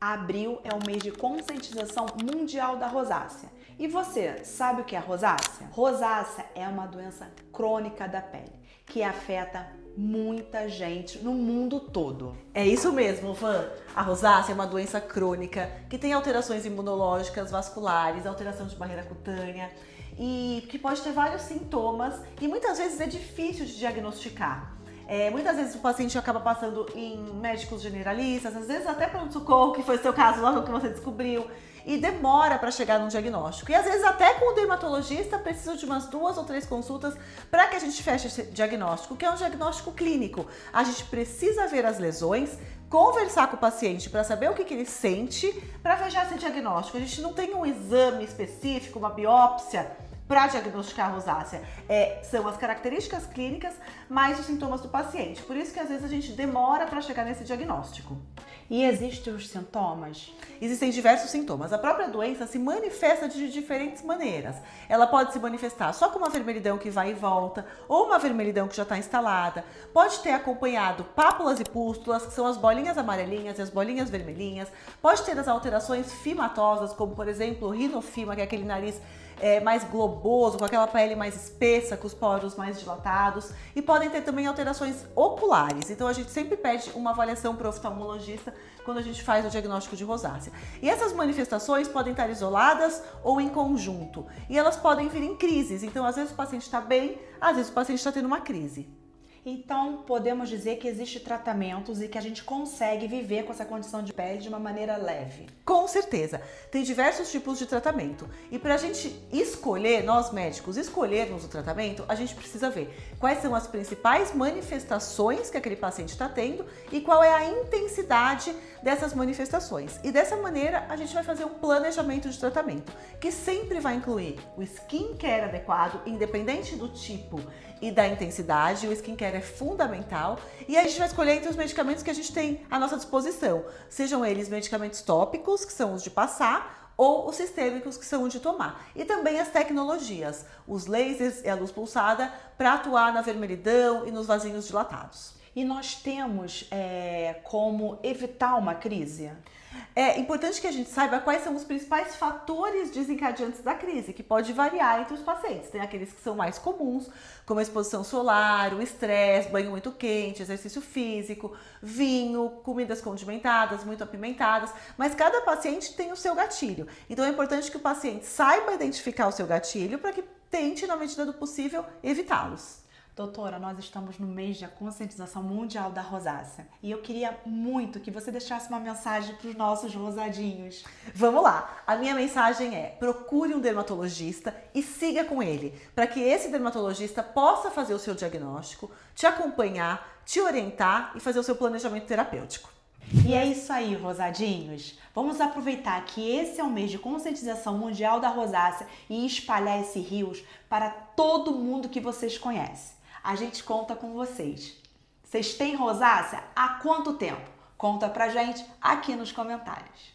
Abril é o mês de conscientização mundial da rosácea. E você, sabe o que é rosácea? Rosácea é uma doença crônica da pele que afeta muita gente no mundo todo. É isso mesmo, Van. A rosácea é uma doença crônica que tem alterações imunológicas, vasculares, alteração de barreira cutânea e que pode ter vários sintomas e muitas vezes é difícil de diagnosticar. Muitas vezes o paciente acaba passando em médicos generalistas, às vezes até pronto-socorro, que foi o seu caso logo que você descobriu, e demora para chegar no diagnóstico. E às vezes até com o dermatologista precisa de umas 2 ou 3 consultas para que a gente feche esse diagnóstico, que é um diagnóstico clínico. A gente precisa ver as lesões, conversar com o paciente para saber o que ele sente, para fechar esse diagnóstico. A gente não tem um exame específico, uma biópsia, para diagnosticar a rosácea. São as características clínicas mais os sintomas do paciente. Por isso que às vezes a gente demora para chegar nesse diagnóstico. E existem os sintomas? Existem diversos sintomas. A própria doença se manifesta de diferentes maneiras. Ela pode se manifestar só com uma vermelhidão que vai e volta, ou uma vermelhidão que já está instalada. Pode ter acompanhado pápulas e pústulas, que são as bolinhas amarelinhas e as bolinhas vermelhinhas. Pode ter as alterações fimatosas, como por exemplo o rinofima, que é aquele nariz mais globoso, com aquela pele mais espessa, com os poros mais dilatados, e podem ter também alterações oculares. Então a gente sempre pede uma avaliação para o oftalmologista quando a gente faz o diagnóstico de rosácea. E essas manifestações podem estar isoladas ou em conjunto, e elas podem vir em crises. Então às vezes o paciente está bem, às vezes o paciente está tendo uma crise. Então, podemos dizer que existem tratamentos e que a gente consegue viver com essa condição de pele de uma maneira leve. Com certeza. Tem diversos tipos de tratamento. E para a gente escolher, nós médicos, escolhermos o tratamento, a gente precisa ver quais são as principais manifestações que aquele paciente está tendo e qual é a intensidade dessas manifestações. E dessa maneira, a gente vai fazer um planejamento de tratamento, que sempre vai incluir o skincare adequado, independente do tipo e da intensidade. O skincare é fundamental e a gente vai escolher entre os medicamentos que a gente tem à nossa disposição, sejam eles medicamentos tópicos, que são os de passar, ou os sistêmicos, que são os de tomar. E também as tecnologias, os lasers e a luz pulsada, para atuar na vermelhidão e nos vasinhos dilatados. E nós temos como evitar uma crise? É importante que a gente saiba quais são os principais fatores desencadeantes da crise, que pode variar entre os pacientes. Tem aqueles que são mais comuns, como a exposição solar, o estresse, banho muito quente, exercício físico, vinho, comidas condimentadas, muito apimentadas, mas cada paciente tem o seu gatilho. Então é importante que o paciente saiba identificar o seu gatilho para que tente, na medida do possível, evitá-los. Doutora, nós estamos no mês da conscientização mundial da rosácea e eu queria muito que você deixasse uma mensagem para os nossos rosadinhos. Vamos lá! A minha mensagem é: procure um dermatologista e siga com ele, para que esse dermatologista possa fazer o seu diagnóstico, te acompanhar, te orientar e fazer o seu planejamento terapêutico. E é isso aí, rosadinhos. Vamos aproveitar que esse é o mês de conscientização mundial da rosácea e espalhar esse rios para todo mundo que vocês conhecem. A gente conta com vocês. Vocês têm rosácea há quanto tempo? Conta pra gente aqui nos comentários.